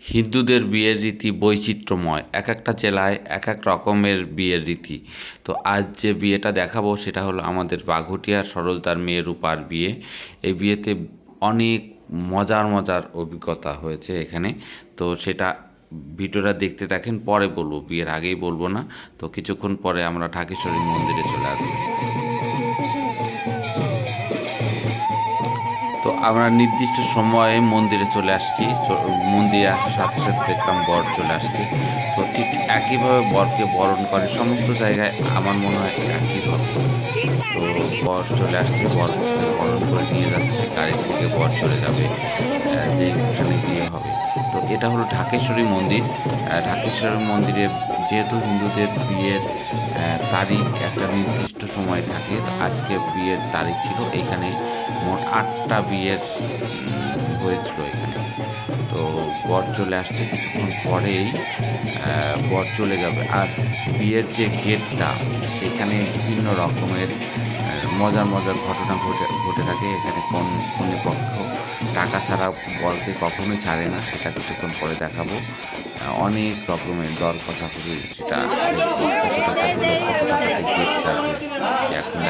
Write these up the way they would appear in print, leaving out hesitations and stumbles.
হিন্দুদের বিয়ের রীতি বৈচিত্র্যময়, এক একটা জেলায় এক এক রকমের বিয়ের রীতি। তো আজ যে বিয়েটা দেখাবো সেটা হলো আমাদের বাঘুটিয়ার সরোজদার মেয়ে রূপার বিয়ে। এই বিয়েতে অনেক মজার মজার অভিজ্ঞতা হয়েছে এখানে। তো সেটা ভিডিওটা দেখতে থাকেন, পরে বলবো, বিয়ের আগেই বলবো না। তো কিছুক্ষণ পরে আমরা ঢাকেশ্বরী মন্দিরে চলে আসবো। তো আমরা নির্দিষ্ট সময়ে মন্দিরে চলে আসছি। মন্দিরে আসার সাথে সাথে দেখলাম বর চলে আসছে। তো ঠিক একইভাবে বরকে বরণ করে সমস্ত জায়গায় আমার মনে হয় একইভাবে। তো বর চলে আসছে, বর বরণ করে নিয়ে যাচ্ছে, গাড়ি থেকে বর চলে যাবে যেখানে বিয়ে হবে। তো এটা হলো ঢাকেশ্বরী মন্দির। ঢাকেশ্বরী মন্দিরে যেহেতু হিন্দুদের বিয়ের তারিখ একটা নির্দিষ্ট সময় থাকে, আজকে বিয়ের তারিখ ছিল। এখানে মোট 8টা বিয়ের হয়েছিল এখানে। তো বর চলে আসছে, কিছুক্ষণ পরেই বর চলে যাবে। আর বিয়ের যে গেটটা, সেখানে বিভিন্ন রকমের মজার মজার ঘটনা ঘটে থাকে। এখানে কনে পক্ষ টাকা ছাড়া বরকে কখনোই ছাড়ে না, সেটা কিছুক্ষণ পরে দেখাবো। অনেক রকমের দর কষাকষি, সেটা কত টাকা দিলে কত টাকাতে গেট ছাড়বে এখন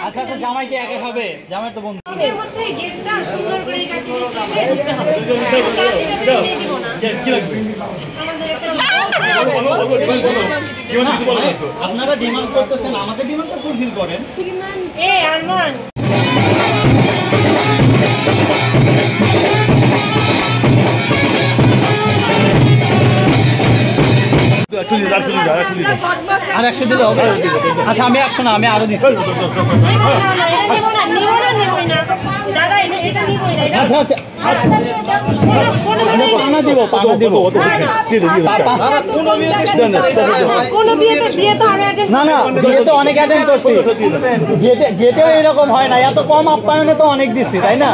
আচ্ছা আচ্ছা, জামাই কি একা খাবে? জামাই তো বন্ধু আপনারা ডিমান্ড করতেছেন, আমাদের ডিমান্ডটা ফুলফিল করেন। আর 100 দিলে হবে? আচ্ছা আমি 100 না, আমি আরো দিচ্ছি। আচ্ছা আচ্ছা, পানা দিব, পানা দিব। না না, বিয়েতে অনেক অ্যাটেন্ড করছি, গেটেও এরকম হয় না। এত কম আপ্যায়নে তো অনেক দিচ্ছি, তাই না?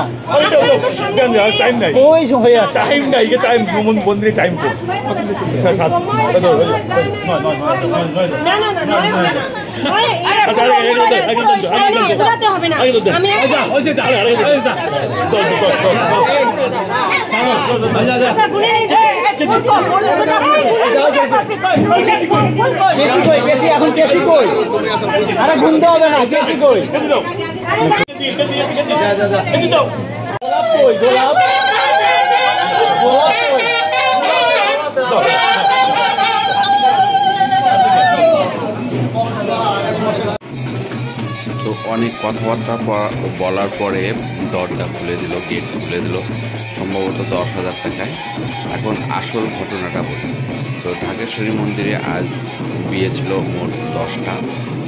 ওই হয়ে টাইম নাই, টাইম মন্দিরে টাইম এখন কেচি কই? আরে গুনতে হবে না, কেচি কই? গোলাপ কই? গোলাপ তো অনেক কথাবার্তা বলার পরে দরজা খুলে দিল, গেট খুলে দিল, সম্ভবত 10,000 টাকায়। এখন আসল ঘটনাটা বলি। তো ঢাকেশ্বরী মন্দিরে আজ বিয়ে ছিল মোট 10টা।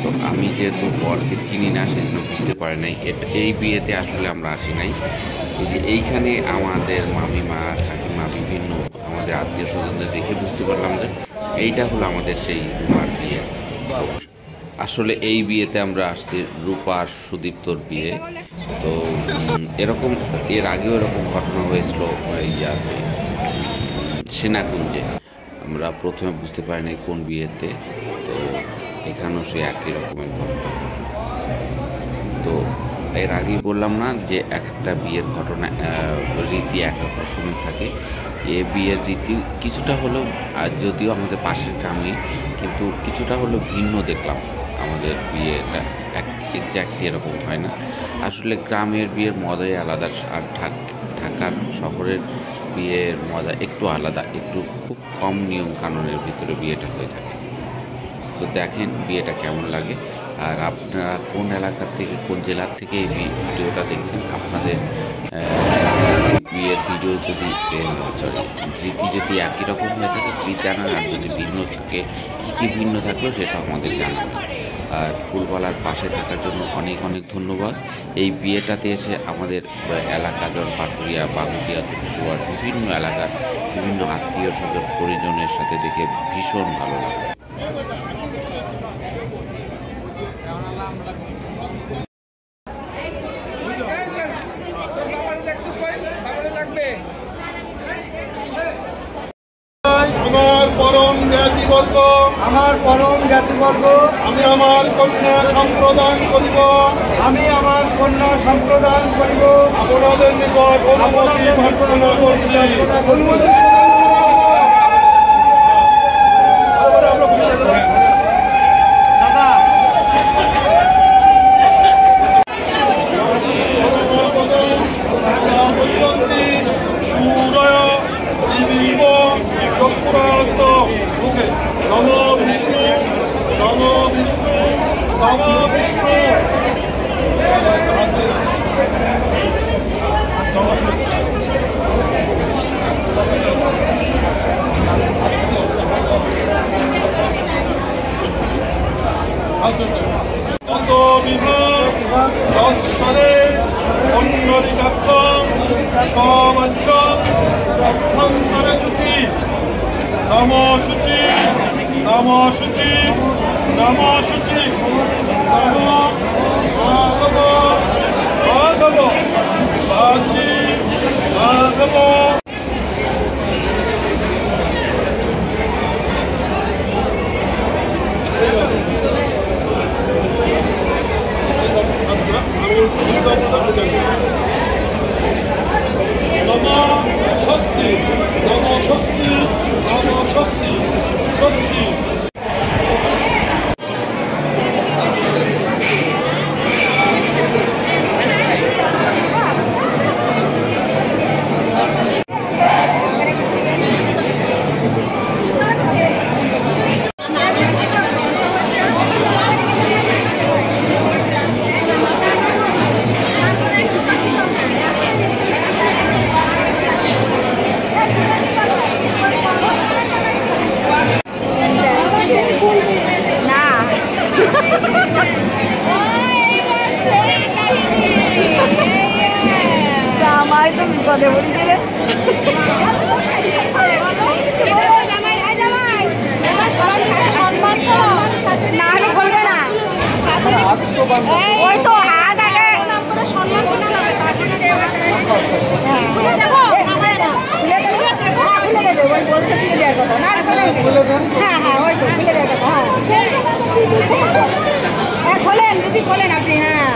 তো আমি যেহেতু বরকে চিনি না, সেজন্য বুঝতে পারি নাই এই বিয়েতে আসলে আমরা আসি নাই। এই যে এইখানে আমাদের মামিমা, কাকিমা, বিভিন্ন আমাদের আত্মীয় স্বজনদের দেখে বুঝতে পারলাম যে এইটা হলো আমাদের সেই রূপার বিয়ে। আসলে এই বিয়েতে আমরা আসছি রূপার সুদীপ্তর বিয়ে। তো এরকম এর আগেও এরকম ঘটনা হয়েছিল ইয়াতে, সেনাকুঞ্জে। আমরা প্রথমে বুঝতে পারি নাই কোন বিয়েতে। তো এখানেও সে একই রকমের ঘটনা। তো এর আগেই বললাম না যে একটা বিয়ের ঘটনা রীতি এক এক রকমের থাকে। এ বিয়ের রীতি কিছুটা হলেও, যদিও আমাদের পাশের গ্রামে, কিন্তু কিছুটা হলেও ভিন্ন দেখলাম। আমাদের বিয়েটা এক্স্যাক্টলি এরকম হয় না। আসলে গ্রামের বিয়ের মজাই আলাদা, আর ঢাকার শহরের বিয়ের মজা একটু আলাদা, একটু খুব কম নিয়ম কানুনের ভিতরে বিয়েটা হয়ে থাকে। তো দেখেন বিয়েটা কেমন লাগে। আর আপনারা কোন এলাকার থেকে, কোন জেলার থেকে এই ভিডিওটা দেখছেন, আপনাদের বিয়ের ভিডিও যদি রীতি যদি একই রকম হয়ে থাকে প্লিজ জানান। আর যদি ভিন্ন থাকে, কী ভিন্ন থাকলেও সেটা আমাদের জানাবেন। আর ফুলবালার পাশে থাকার জন্য অনেক অনেক ধন্যবাদ। এই বিয়েটাতে এসে আমাদের এলাকা, যেমন পাটুরিয়া, বাগুটিয়া, তুলসুয়ার বিভিন্ন এলাকার বিভিন্ন আত্মীয় স্বজন পরিজনের সাথে দেখে ভীষণ ভালো লাগে। জ্ঞাতিবর্গ আমার পরম জ্ঞাতিবর্গ আমি আমার কন্যা সম্প্রদান করিব আপনাদের নিকট অনুমতি প্রার্থনা করছি। নম বিষ্ণু নম বিষ্ণু নম বিষ্ণু। তত বিভাগ তৎসরে অন্যরিকাক্ষম সমাঞ্চম সক্ষন্তরে শুচি নম শুচি নম শুচি নম শুচি নম মাধব মাধব বাজি মাধব। নম স্বস্তি নম স্বস্তি নম স্বস্তি স্বস্তি। আমার তো বিপদে পড়েছে রে। না হলে বলবে না ওই তো হাত আগে সম্মান করে না খুলে দেবে ওই বলছে খুলে দেওয়ার কথা না। হ্যাঁ হ্যাঁ ওই তো খুলে দেওয়ার কথা। হ্যাঁ খোলেন দিদি খোলেন আপনি। হ্যাঁ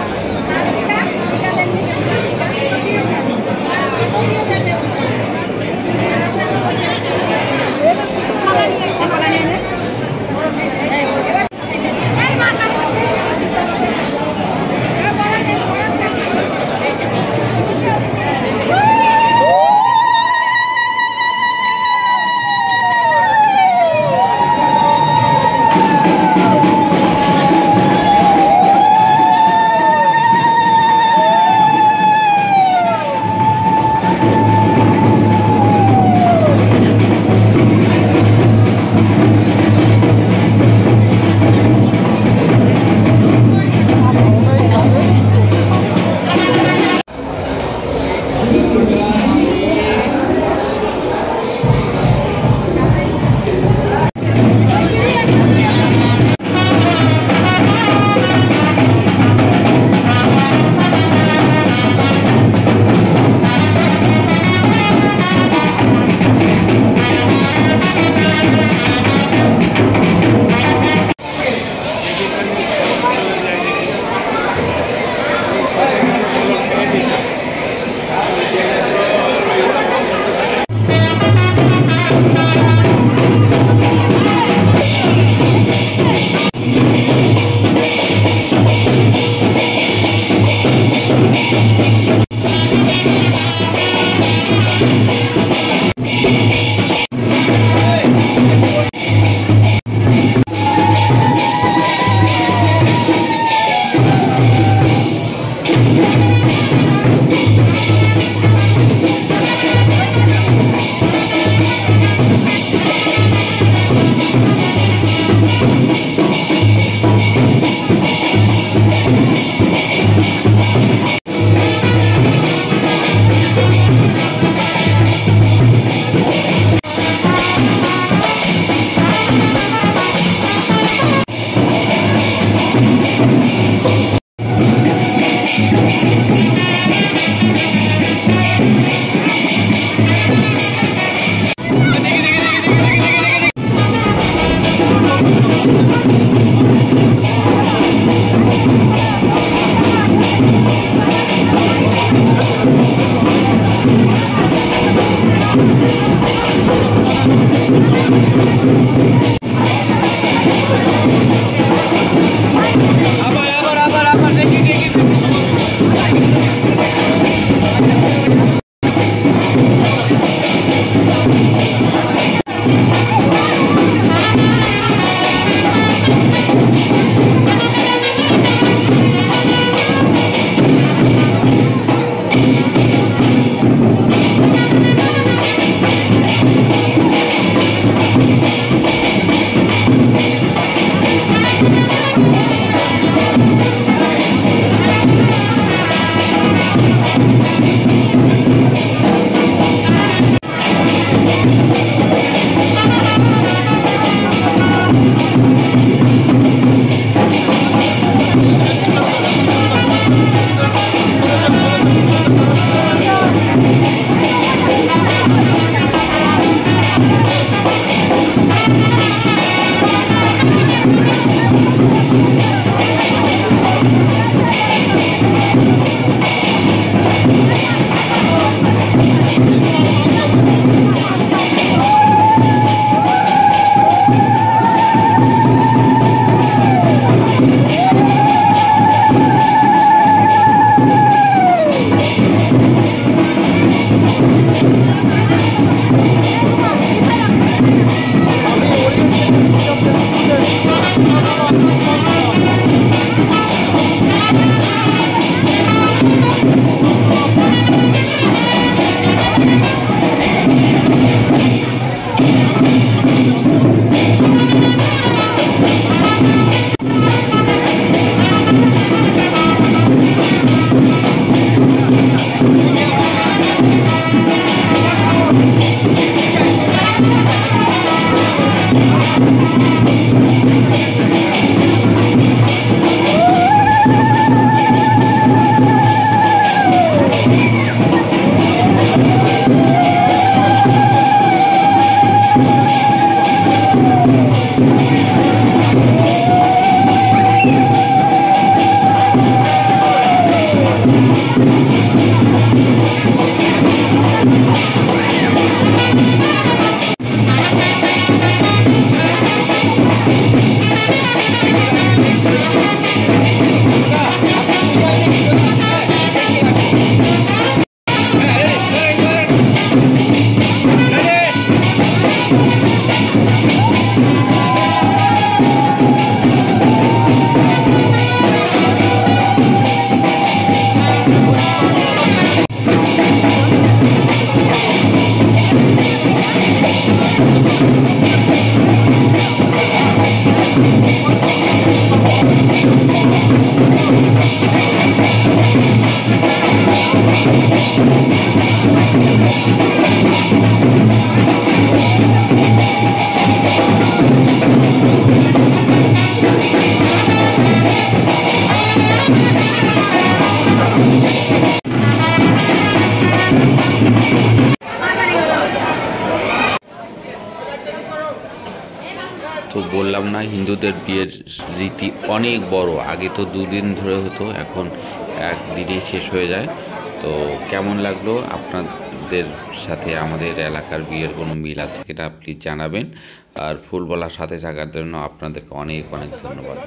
তো বললাম না, হিন্দুদের বিয়ের রীতি অনেক বড়। আগে তো 2 দিন ধরে হতো, এখন একদিনে শেষ হয়ে যায়। তো কেমন লাগলো আপনাদের সাথে আমাদের এলাকার বিয়ের কোনো মিল আছে কিনা প্লিজ জানাবেন। আর ফুলবলার সাথে থাকার জন্য আপনাদেরকে অনেক অনেক ধন্যবাদ।